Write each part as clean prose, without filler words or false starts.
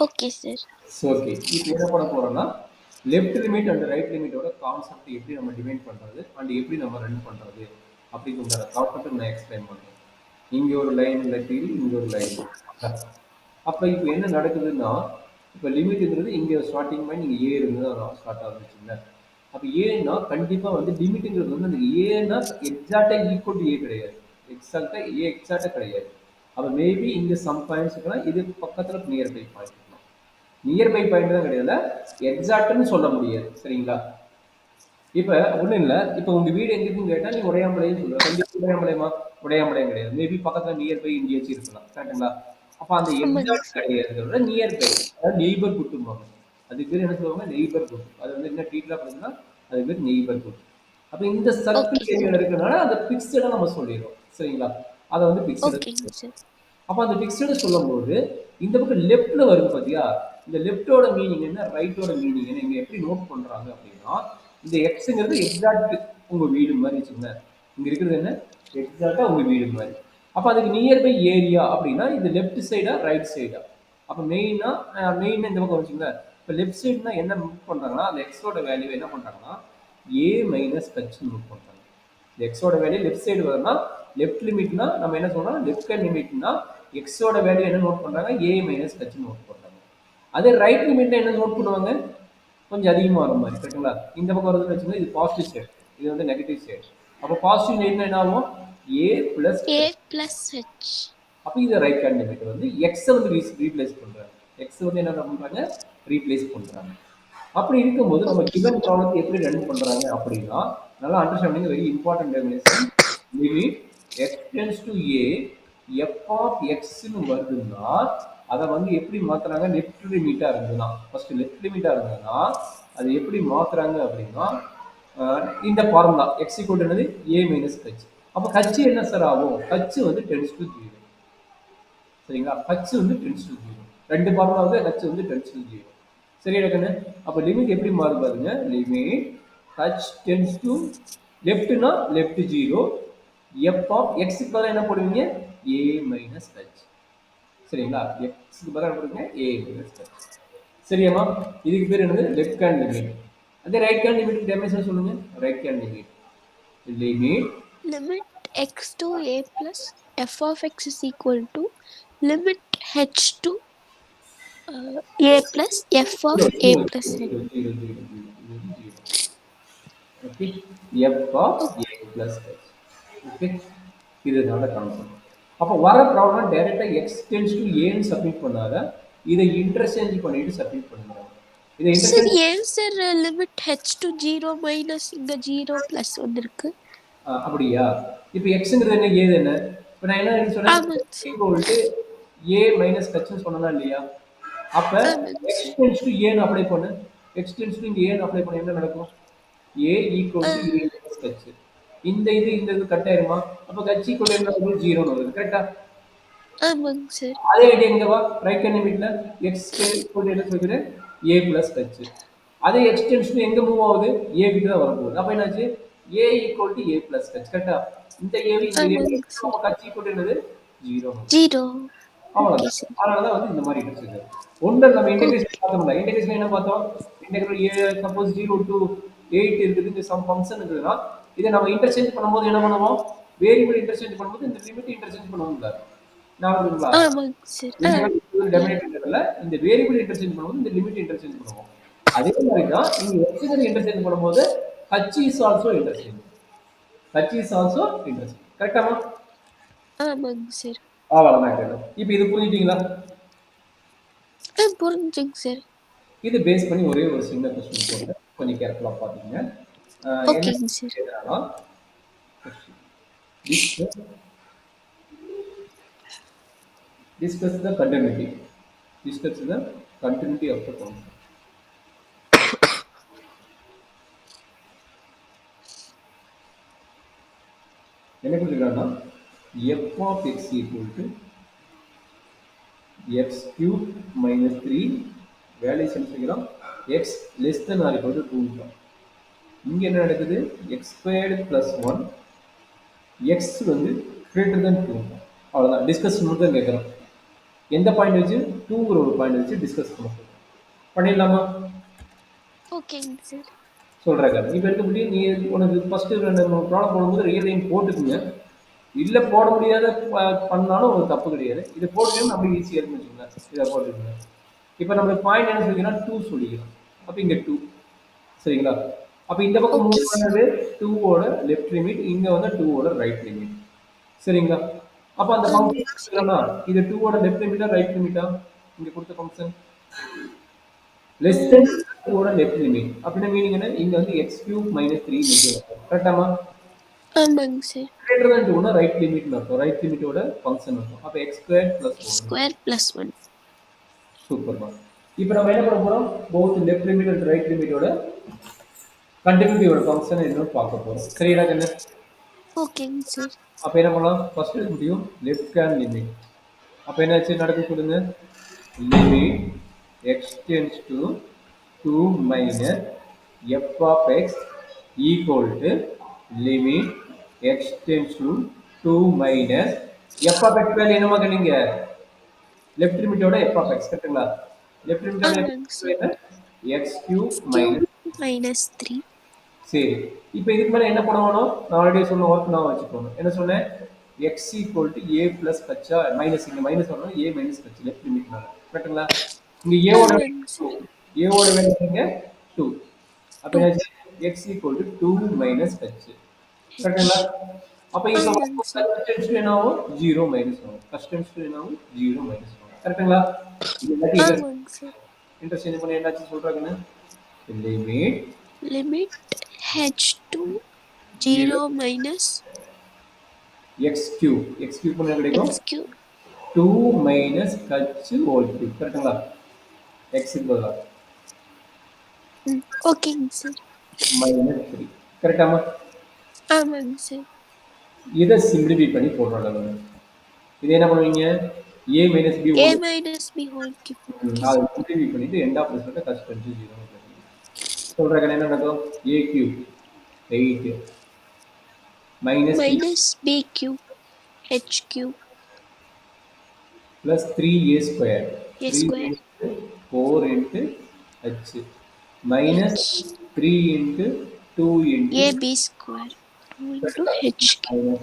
Okay sir. Okay. இப்போ என்ன பண்ண போறோம்னா, லெஃப்ட் லிமிட் அண்ட் ரைட் லிமிட்டோட கான்செப்ட் எப்படி நம்ம டிஃபைன் பண்றது அண்ட் எப்படி நம்ம ரன் பண்றது அப்படிங்கிற கான்செப்ட் நான் எக்ஸ்பிளைன் பண்றேன். இங்க ஒரு லைன் இல்லாட்டி இங்க ஒரு லைன். அப்ப இப்போ என்ன நடக்குதுன்னா, இப்போ லிமிட்ங்கிறது இங்க ஸ்டார்ட்டிங் பாயிண்ட் இங்க ஏ இருந்து தான் ஸ்டார்ட் ஆகுதுச்சுல்ல. அப்ப ஏன்னா கண்டிப்பா வந்து லிமிட்ங்கிறது வந்து அந்த ஏன்னா எக்ஸாக்ட்டா ஈக்குவல் டு ஏ கிடையாது. எக்ஸாக்ட்டா ஏ எக்ஸாக்ட்டா கிடையாது. அப்ப மேபி இங்க சம் பாயிண்ட்ஸ் இருக்கலாம். இது பக்கத்துல நியர் பை பாயிண்ட் இருக்கலாம். நியர் பை பாயிண்ட் தான் கிடையாது. எக்ஸாக்ட்னு சொல்ல முடியாது. சரிங்களா? இப்ப ஒண்ணும் இல்ல. இப்ப உங்க வீடு எங்க இருக்குன்னு கேட்டா, நீ உடையாமலைன்னு சொல்லுவ. கண்டிப்பா உடையாமலையுமா? உடையாமலையும் கிடையாது. மேபி பக்கத்துல நியர் பை எங்கேயாச்சும் இருக்கலாம். கரெக்ட்டுங்களா? அப்ப அந்த ஆமாங்க எக்ஸாக்ட் சார். கிடையாதுங்கிறத விட நியர் பை. அதாவது நெய்பர்ஹுட்ம்பாங்க. அதுக்கு பேர் என்ன சொல்லுவாங்க? நெய்பர்ஹுட். அது வந்து என்ன டீட்டெயிலா பார்த்தீங்கன்னா, அதுக்கு பேர் நெய்பர்ஹுட். அப்ப இந்த ஓகே சர்க்கிள் சார். ஏரியால இருக்கனால அத பிக்ஸ்டா நம்ம சொல்லிடுறோம். சரிங்களா? அத வந்து பிக்ஸ்டா ஓகேங்க சார். அப்ப அந்த ஃபிக்ஸ்டு சொல்லும்போது, இந்த பக்கம் லெஃப்ட்ல வருது பாத்தியா? இந்த லெஃப்ட்டோட மீனிங் என்ன? ரைட்டோட மீனிங் என்ன? இங்க எப்படி நோட் பண்றாங்க அப்படின்னா, இந்த எக்ஸ்ங்கிறது எக்ஸாக்ட் உங்க வீடு மாரி வச்சுக்கோங்களேன். இங்க இருக்கிறது என்ன? எக்ஸாக்ட்டா உங்க வீடு மாரி. அப்ப அதுக்கு நியர் பை ஏரியா அப்படின்னா, இது லெஃப்ட் சைடா? ரைட் சைடா? அப்ப மெயின்னா இந்த பக்கம் வச்சுக்கோங்களேன். இப்ப லெஃப்ட் சைடுனா என்ன நோட் பண்றாங்கன்னா, அந்த எக்ஸோட வேல்யூ என்ன பண்றாங்கன்னா, a மைனஸ் ஹச்ன்னு நோட் பண்றாங்க. இந்த எக்ஸோட வேல்யூ லெஃப்ட் சைடு வருதுன்னா லெஃப்ட் லிமிட்னா நம்ம என்ன சொல்றோம் லெஃப்ட் ஹேண்ட் லிமிட்னா எக்ஸோட வேல்யூ என்ன நோட் பண்றாங்க ஏ மைனஸ் ஹச் நோட் பண்றாங்க. அதே ரைட் லிமிட்ல என்ன நோட் பண்ணுவாங்க கொஞ்சம் அதிகமாக வர மாதிரி கரெக்டுங்களா. இந்த பக்கம் வருதுன்னு வச்சுக்கோங்க இது பாசிட்டிவ் சைடு, இது வந்து நெகட்டிவ் சைடு. அப்போ பாசிட்டிவ் லிமிட்னா என்ன ஆகும் A plus A H. Plus H. அப்போ இது ரைட் ஹேண்ட் லிமிட் வந்து எக்ஸை வந்து ரீப்ளேஸ் பண்றாங்க. எக்ஸ் வந்து என்ன பண்றாங்க ரீப்ளேஸ் பண்றாங்க. அப்படி இருக்கும்போது நம்ம ஓகே கிவன் சார். ப்ராப்ளத்தை எப்படி ரன் பண்றாங்க அப்படின்னா நல்லா understanding very important definition. Limit x tends to a f of எக்ஸ்னு வருதுன்னா அதை வந்து எப்படி மாத்துறாங்க லெஃப்ட் லிமிட்டா இருந்ததுன்னா ஃபர்ஸ்ட் லெஃப்ட் லிமிட்டா இருந்ததுன்னா அது எப்படி மாத்துறாங்க அப்படின்னா இந்த ஃபார்முலா எக்ஸ் ஈக்குவல் என்னது ஏ மைனஸ் ஹச். அப்போ ஹச் என்ன சார் ஆகும் ஹச் வந்து டென்ஸ் டு 0. சரிங்களா ஹச் வந்து டென்ஸ் டு 0. ரெண்டு ஃபார்முலா வந்து ஹச் வந்து டென்ஸ் டு 0. சரியா கண்ணு. அப்ப லிமிட் எப்படி மாறும் பாருங்க. லிமிட் h டென்ஸ் டு லெஃப்ட்னா லெஃப்ட் 0 f ஆஃப் x க்கு பதிலா என்ன போடுவீங்க a மைனஸ் h. சரிங்களா x க்கு பதிலா போடுவீங்க a மைனஸ் h. சரியாமா இதுக்கு பேர் என்னது லெஃப்ட் ஹேண்ட் லிமிட். அதே ரைட் ஹேண்ட் லிமிட் டெஃபினிஷன் சொல்லுங்க. Right hand limit limit Limit x to a plus f of x is equal to limit h to a plus f of 0 a 0 plus h. 0 0 0 0. Okay f of Okay. a plus h. Okay இதுதான் concept. அப்போ வர problem டைரக்டா x tends to ஏன்னு submit பண்ணாத இதை interchange பண்ணிட்டு submit பண்ணுறாங்க. இதை சார் இன்டர்சேஞ்ச் ஏன் sir limit h to zero minus இங்க ஜீரோ பிளஸ் வந்திருக்கு? அப்படியா இப்போ எக்ஸுங்கிறது என்ன ஏது என்ன இப்போ நான் என்ன சொன்னேன் ஆமாங்க சார். ஈக்குவல் ஏ மைனஸ் ஹச்னு சொன்னா இல்லையா. அப்போ ஆமாங்க எக்ஸ் சார். டென்ஸ் டு ஏன்னு அப்ளை பண்ணு. எக்ஸ் டென்ஸ் டு இங்கே ஏன்னு அப்ளை பண்ண என்ன நடக்கும் A equal to A minus H. இந்த இது கட் ஆயிருமா அப்போ ஹச் ஈக்குவல் என்ன வருது 0 வருது கரெக்டா. ஆமாங்க சார். அதே ஐடியா எங்க வா ரைட் ஹேண்ட் லிமிட்ல எக்ஸ் ஈக்குவல் என்ன சொல்கிறேன் ஏ பிளஸ் ஹச். அதே எக்ஸ்டென்ஷன் எங்க மூவ் ஆகுது ஏ கிட்ட தான் வரப்போகுது. அப்ப என்னாச்சு A equal to A plus H கரெக்டா. இந்த ஏவி இந்த ஏ ஆமாங்க சார். ஹச் ஈக்குவல் என்னது 0. ஜீரோ. ஓகே அவ்வளவுதான். சார். அதனாலதான் வந்து இந்த மாதிரி கிடைச்சது. ஒன்று நம்ம இன்டெகிரேஷன் பார்த்தோம்ல இன்டெகிரேஷன் என்ன பார்த்தோம் இன்டெகிரல் சப்போஸ் 0 டு 8 இருக்குது இந்த சம் ஃபங்க்ஷன் இருக்குதுன்னா இதை நம்ம இன்டர்சேஞ்ச் பண்ணும்போது என்ன பண்ணுவோம் வேரியபிள் இன்டர்சேஞ்ச் பண்ணும்போது இந்த லிமிட் இன்டர்சேஞ்ச் பண்ணுவோம்ல ஞாபகங்களா. ஆமாங்க சார். டெமினேட்டர்ல இந்த வேரியபிள் இன்டர்சேஞ்ச் பண்ணும்போது இந்த லிமிட் இன்டர்சேஞ்ச் பண்ணுவோம். அதே மாதிரி தான் நீங்க எக்ஸிகல் இன்டர்சேஞ்ச் பண்ணும்போது h is also interchange. h is also interchange. கரெக்டாமா? ஆமாங்க சார். அவ்வளவுதான். இப்போ இது புரிஞ்சுட்டீங்களா? புரிஞ்சுங்க சார். இது பேஸ் பண்ணி ஒரே ஒரு சின்ன கொஸ்டின் போட்டு கொஞ்சம் கேர்ஃபுல்லா பாத்துங்க. என்ன ஓகேங்க sir. கேக்குறானா discuss discuss the continuity. Discuss the continuity of the concept. என்ன கொடுத்துருக்காங்கன்னா f of x equal to x cube minus 3 value செஞ்சுக்கிறோம் x less than or equal to 2. இங்க என்ன நடக்குது x squared plus 1 x வந்து greater than 2. அவ்வளவுதான் discuss மட்டும் தான் கேட்குறோம். எந்த பாயிண்ட் வச்சு? 2ங்கிற ஒரு பாயிண்ட் வச்சு டிஸ்கஸ் பண்ண போறோம். பண்ணிடலாமா? ஓகேங்க சார். சொல்றேன். இப்போ இருக்க முடியும், நீ உனக்கு ஃபர்ஸ்ட் 2 ப்ராப்ளம் போடும்போது ரியல் லைன் போட்டுக்குங்க. இல்ல போட முடியாத பண்ணாலும் ஒரு தப்பு கிடையாது. இதை போட்டுக்கணும் நம்மளுக்கு ஈஸியாக இருக்குன்னு வச்சுக்கோங்க. இதை போட்டுக்கோங்க. இப்போ நம்மளுக்கு பாயிண்ட் என்ன சொல்லிக்கலாம்? 2 சொல்லிக்கலாம். அப்போ இங்க 2. சரிங்களா? அப்போ இந்த பக்கம் ஓகே மூவ் சார். பண்ணது 2வோட லெஃப்ட் லிமிட், இங்க வந்து 2வோட ரைட் லிமிட். சரிங்களா? அப்ப அந்த ஃபங்க்ஷன் ஆமாங்க சார். எடுத்துக்கலாமா? இது 2வோட லெஃப்ட் லிமிட்டா ரைட் லிமிட்டா? இங்க கொடுத்த ஃபங்க்ஷன் லெஸ் தென் 2வோட லெஃப்ட் லிமிட். அப்படின்னா மீனிங் என்ன? இங்க வந்து x³ - 3 கரெக்டாமா? ஆமாங்க சார். கிரேட்டர் than 2னா ரைட் லிமிட்னு அர்த்தம். ரைட் லிமிட்டோட ஃபங்க்ஷன் அர்த்தம். அப்ப x² + 1. Square plus 1. சூப்பர்மா. இப்போ நம்ம என்ன பண்ண போறோம்? Both left limit and right லிமிட்டோட கண்டினியூட்டியோட ஃபங்க்ஷன் என்னன்னு பார்க்க போறோம். சரியா கண்ணு? ஓகேங்க சார். அப்ப என்ன பண்ணலாம்? ஃபர்ஸ்ட் எழுத முடியும் லெஃப்ட் ஹேண்ட் லிமிட். அப்ப என்னாச்சு நடக்க சொல்லுங்க? Limit x tends to 2 minus f of x equal to limit x tends to 2 minus f of x value என்னமா கண்டீங்க? லெஃப்ட் லிமிட்டோட f of x கரெக்ட்டுங்களா? லெஃப்ட் லிமிட்டோட ஆமாங்க சார். என்ன? x³ cube minus minus 3. சரி. இப்போ இதுக்கு மேல என்ன பண்ணணும்? நான் ஆல்ரெடி சொன்ன ஒர்க் நான் வச்சுக்கணும். என்ன சொன்னேன்? x equal to a plus h minus இங்க மைனஸ் வரணும் a மைனஸ் h லெஃப்ட் லிமிட்னால. கரெக்ட்டுங்களா? இங்க a ஓட வேல்யூ ஆமாங்க 2. சார். a ஓட வேல்யூ இங்க 2. அப்ப 2 என்னாச்சு? x equal to 2 minus h. H. கரெக்ட்டுங்களா? அப்ப இந்த ஆமாங்க சார். கஸ்டன்ஸ் என்ன ஆகும்? 0 மைனஸ் ஆகும். கஸ்டன்ஸ் என்ன ஆகும்? 0 மைனஸ் ஆகும். கரெக்ட்டுங்களா? இது எல்லாத்தையும் ஆமாங்க சார். இன்டர்சேஞ்ச் பண்ணி என்னாச்சு சொல்றாங்கன்னு? Limit limit h2 0 0 minus x³ x³ பண்ண கிடைக்கும் x cube. 2 minus h whole cube கரெக்ட்டுங்களா? x க்கு பதிலா ஓகேங்க சார். minus 3 கரெக்டாமா? ஆமாங்க சார். இதை சிம்பிளிஃபை பண்ணி போடுறோம் நம்ம. இது என்ன பண்ணுவீங்க? a minus b a whole minus b whole cube. Okay அதை சார். சிம்பிளிஃபை பண்ணிட்டு எண்ட் ஆஃப் ரிசல்ட்டை கட் பண்ணிட்டு 0 சொல்ற என்ன நடக்கும்? a cube 8 minus b minus b cube h cube plus 3a square a 3 square into 4 into h minus h 3 into 2 into a b square into h cube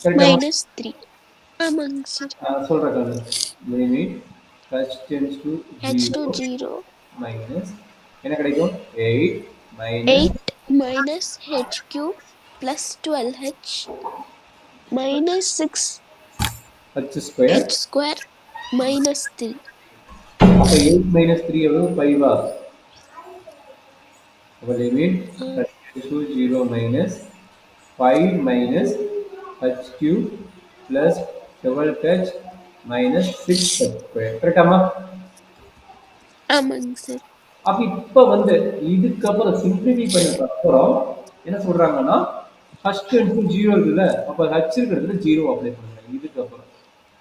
கரெக்டா? Minus 3. ஆமாங்க sir. சொல்றேன். Limit h tends to h2 0 0 minus என்ன கிடைக்கும்? 8 minus 8 minus h cube plus 12h minus 6 h square. h square minus 3. அப்ப 8 minus 3 எவ்வளவு? 5 ஆ? அப்ப limit h tends to 0 minus 5 minus h cube plus 12h minus 6h square கரெக்டாமா? ஆமாங்க sir. அப்ப இப்ப வந்து இதுக்கப்புறம் சிம்பிளிஃபை பண்ணதுக்கு அப்புறம் என்ன சொல்றாங்கன்னா ஃபர்ஸ்ட் இன்டு 0 இருக்குல்ல, அப்ப h இருக்கிறதுல 0 அப்ளை பண்ணுங்க. இதுக்கப்புறம்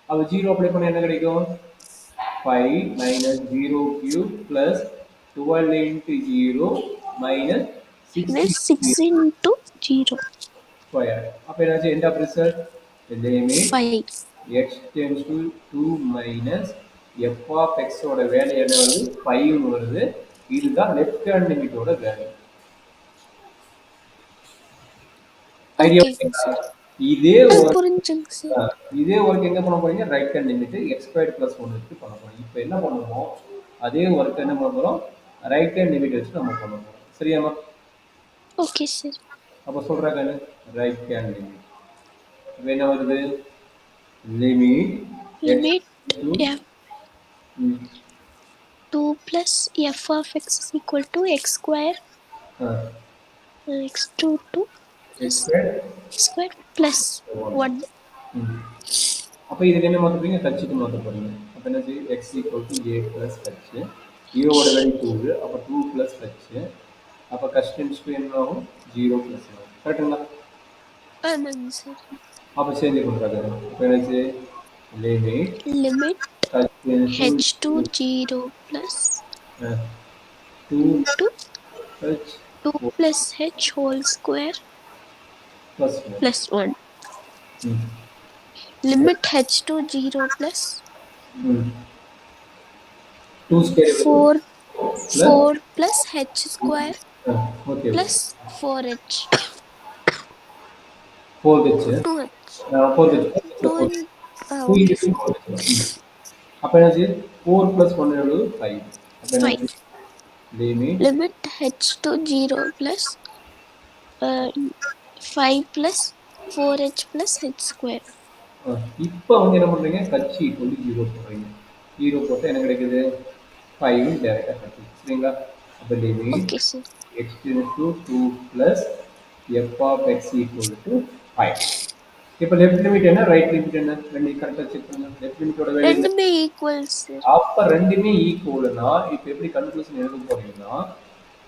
அப்ப 0 அப்ளை பண்ணா என்ன கிடைக்கும்? 5 minus 0 cube plus 12 into 0 minus 60 minus 6 into 0 square. அப்ப என்னாச்சு? end of result limit 5. x tends to 2 minus f of x ஓட வேல்யூ என்ன வருது? 5 னு வருது. இதுதான் லெஃப்ட் ஹேண்ட் லிமிட்டோட வேல்யூ. ஐடியா ஓகேங்க புரியுதா? சார். இதே ஒர்க் புரிஞ்சுங்க சார். இதே ஒர்க் எங்க பண்ண போறீங்க? ரைட் ஹேண்ட் லிமிட் x² + 1 வச்சு பண்ண போறோம். இப்போ என்ன பண்ணுவோம்? அதே ஒர்க் என்ன பண்ண போறோம்? ரைட் ஹேண்ட் லிமிட் வச்சு நம்ம பண்ண போறோம். சரியாமா? Okay sir. அப்ப சொல்றாங்க ரைட் ஹேண்ட் லிமிட். அப்ப என்ன வருது? Limit x limit to f 2 plus f of x is equal to x square x2 to plus x² square plus 1. அப்ப இதுக்கு என்ன மாத்த போறீங்க? ஹச்சுக்கு மாத்த போறீங்க. அப்ப என்னது? x equal to a plus h. a ஓட வேல்யூ 2 அப்ப 2 plus h. அப்ப கஸ்டன்ஸ் என்ன ஆகும்? 0 plus 1. கரெக்ட்டுங்களா? ஆமாங்க சார். அப்ப சேஞ்ச் பண்றாங்க. அப்ப என்னது? லிமிட் லிமிட் கஸ்டன்ஸ் h2 0 plus 2 into h 2 plus h whole square plus 1. plus 1. Limit h to 0 plus ம். 2 ஸ்கொயர் எவ்வளவு? 4 plus 4 plus h square okay okay. plus 4h 4 H 2h 4 H 2 4 in 2 okay into 2 4 H. அப்போ என்னாச்சு 4 plus 1 எவ்வளவு 5. அப்போ என்னாச்சு 5 limit limit h to 0 plus 5 plus 4h plus h square இப்போ வந்து என்ன பண்ணுறீங்க கட்சி ஈக்குவல் 0 போடுறீங்க. 0 போட்டால் என்ன கிடைக்குது 5 டேரெக்டாக கிடைக்குது சரிங்களா. அப்போ limit okay sir x tends to 2 plus f of x equal to 5. இப்போ லெஃப்ட் லிமிட் என்ன ரைட் லிமிட் என்ன ரெண்டு கரெக்டாக செக் பண்ணுங்க. லெஃப்ட் லிமிட்டோட வேல்யூ என்ன? ரெண்டுமே equal sir அப்போ ரெண்டுமே ஈக்குவல்னா இப்போ எப்படி கன்க்ளூஷன் எழுத போறீங்கன்னா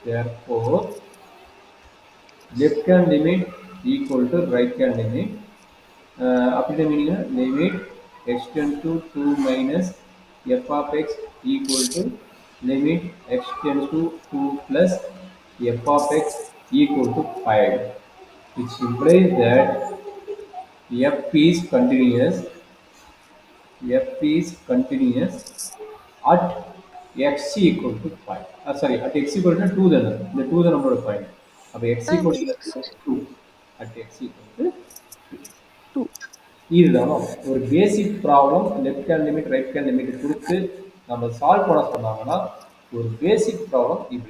therefore left hand limit equal to right hand limit. அப்படின்னா meaning limit x tends to 2 minus f of x equal to limit x tends to 2 plus f of x equal to 5, which implies that f is continuous. F is continuous at x equal to 5. Sorry, at x equal to 2 then. The 2 the number of point. அப்போ x equal to ஆமாங்க sir 2. At x equal to 2 இதுதான் ஒரு பேசிக் problem. Left hand limit right hand limit கொடுத்து நம்ம solve பண்ண சொன்னாங்கன்னா ஒரு பேசிக் problem இப்படி